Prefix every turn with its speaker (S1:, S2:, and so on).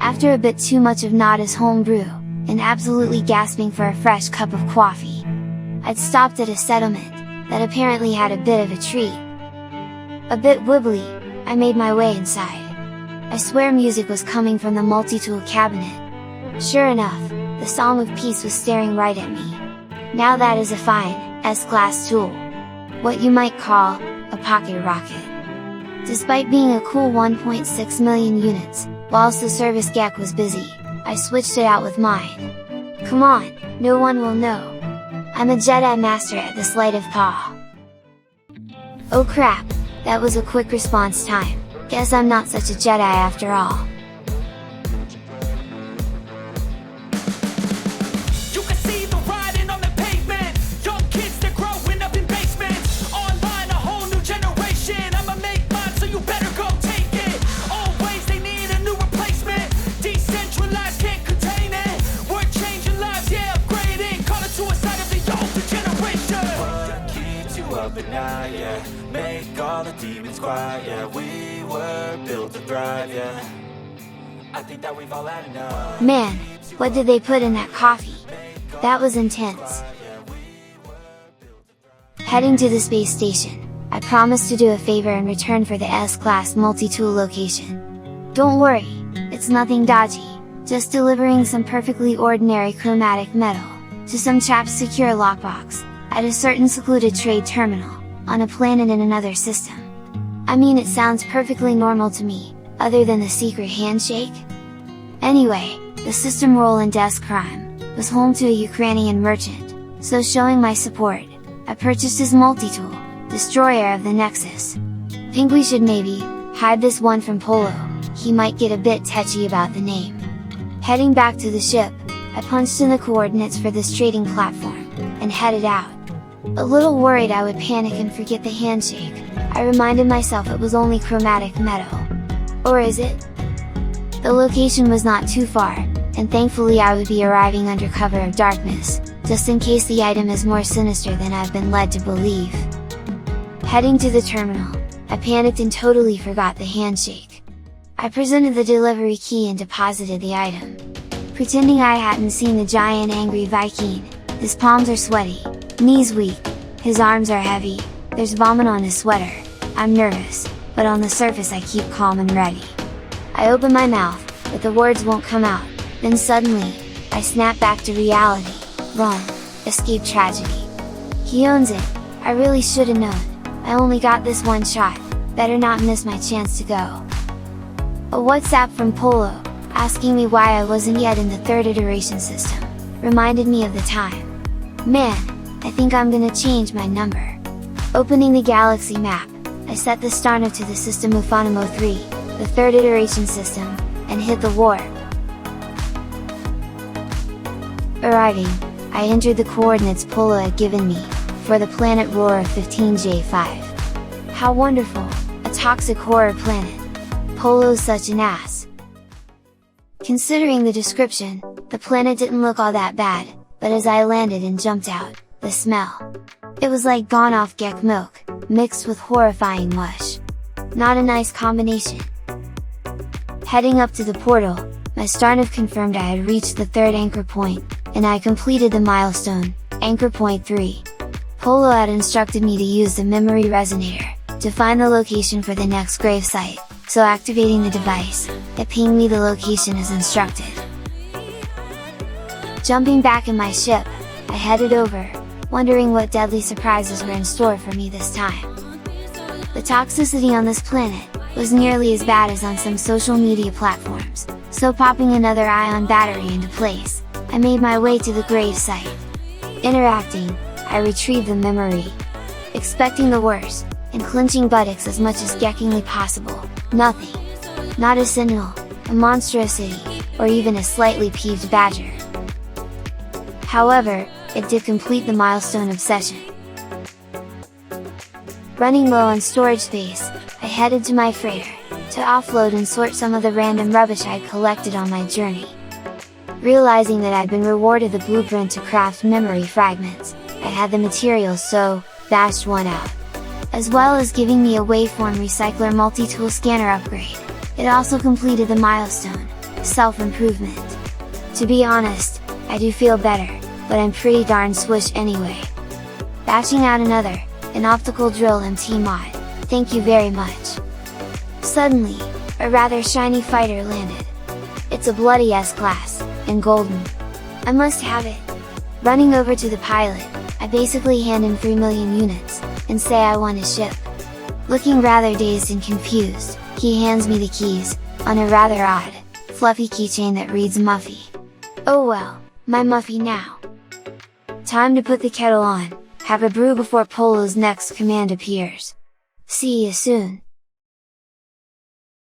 S1: After a bit too much of Nada's home brew, and absolutely gasping for a fresh cup of coffee, I'd stopped at a settlement that apparently had a bit of a treat. A bit wibbly, I made my way inside. I swear music was coming from the multitool cabinet. Sure enough, the Song of Peace was staring right at me. Now that is a fine, S-class tool. What you might call, a pocket rocket. Despite being a cool 1.6 million units, whilst the service gek was busy, I switched it out with mine. Come on, no one will know. I'm a Jedi Master at the sleight of paw. Oh crap, that was a quick response time. Guess I'm not such a Jedi after all.
S2: You can see the riding on the pavement. Young kids, they're growing up in basements. Online, a whole new generation. I'ma make mine, so you better go take it. Always they need a new replacement. Decentralized, can't contain it. We're changing lives, yeah, upgrading. Call it suicide of the older generation. What keeps you up at night, yeah? Make all the demons quiet, yeah. We were built to thrive, yeah. I think that we've all had enough.
S1: Man, what did they put in that coffee? That was intense. Heading to the space station, I promised to do a favor in return for the S-class multi-tool location. Don't worry, it's nothing dodgy, just delivering some perfectly ordinary chromatic metal to some chap's secure lockbox at a certain secluded trade terminal on a planet in another system. I mean, it sounds perfectly normal to me, other than the secret handshake. Anyway, the system Rowland Desk Prime was home to a Ukrainian merchant, so showing my support, I purchased his multi-tool, Destroyer of the Nexus. Think we should maybe hide this one from Polo, he might get a bit tetchy about the name. Heading back to the ship, I punched in the coordinates for this trading platform, and headed out. A little worried I would panic and forget the handshake, I reminded myself it was only chromatic metal. Or is it? The location was not too far, and thankfully I would be arriving under cover of darkness, just in case the item is more sinister than I've been led to believe. Heading to the terminal, I panicked and totally forgot the handshake. I presented the delivery key and deposited the item. Pretending I hadn't seen the giant angry Viking, his palms are sweaty, knees weak, his arms are heavy, there's vomit on his sweater. I'm nervous, but on the surface I keep calm and ready. I open my mouth, but the words won't come out, then suddenly, I snap back to reality. Run, escape tragedy. He owns it, I really should've known, I only got this one shot, better not miss my chance to go. A WhatsApp from Polo, asking me why I wasn't yet in the third iteration system, reminded me of the time. Man, I think I'm gonna change my number. Opening the galaxy map, I set the starter to the system Uffanymo III, the third iteration system, and hit the warp. Arriving, I entered the coordinates Polo had given me, for the planet Rora 15J5. How wonderful, a toxic horror planet. Polo's such an ass. Considering the description, the planet didn't look all that bad, but as I landed and jumped out, the smell. It was like gone off gek milk, mixed with horrifying mush. Not a nice combination. Heading up to the portal, my starnav confirmed I had reached the third anchor point, and I completed the milestone, Anchor Point 3. Polo had instructed me to use the memory resonator, to find the location for the next gravesite, so activating the device, it pinged me the location as instructed. Jumping back in my ship, I headed over, wondering what deadly surprises were in store for me this time. The toxicity on this planet was nearly as bad as on some social media platforms, so popping another ion battery into place, I made my way to the gravesite. Interacting, I retrieved the memory. Expecting the worst, and clenching buttocks as much as geckingly possible, nothing. Not a sentinel, a monstrosity, or even a slightly peeved badger. However, it did complete the milestone obsession. Running low on storage space, I headed to my freighter, to offload and sort some of the random rubbish I'd collected on my journey. Realizing that I'd been rewarded the blueprint to craft memory fragments, I had the materials so, bashed one out. As well as giving me a waveform recycler multi-tool scanner upgrade, it also completed the milestone, self-improvement. To be honest, I do feel better, but I'm pretty darn swoosh anyway. Batching out another, an optical drill MT mod, thank you very much. Suddenly, a rather shiny fighter landed. It's a bloody S-class, and golden. I must have it! Running over to the pilot, I basically hand him 3 million units, and say I want his ship. Looking rather dazed and confused, he hands me the keys, on a rather odd, fluffy keychain that reads Muffy. Oh well, my Muffy now! Time to put the kettle on, have a brew before Polo's next command appears. See you soon!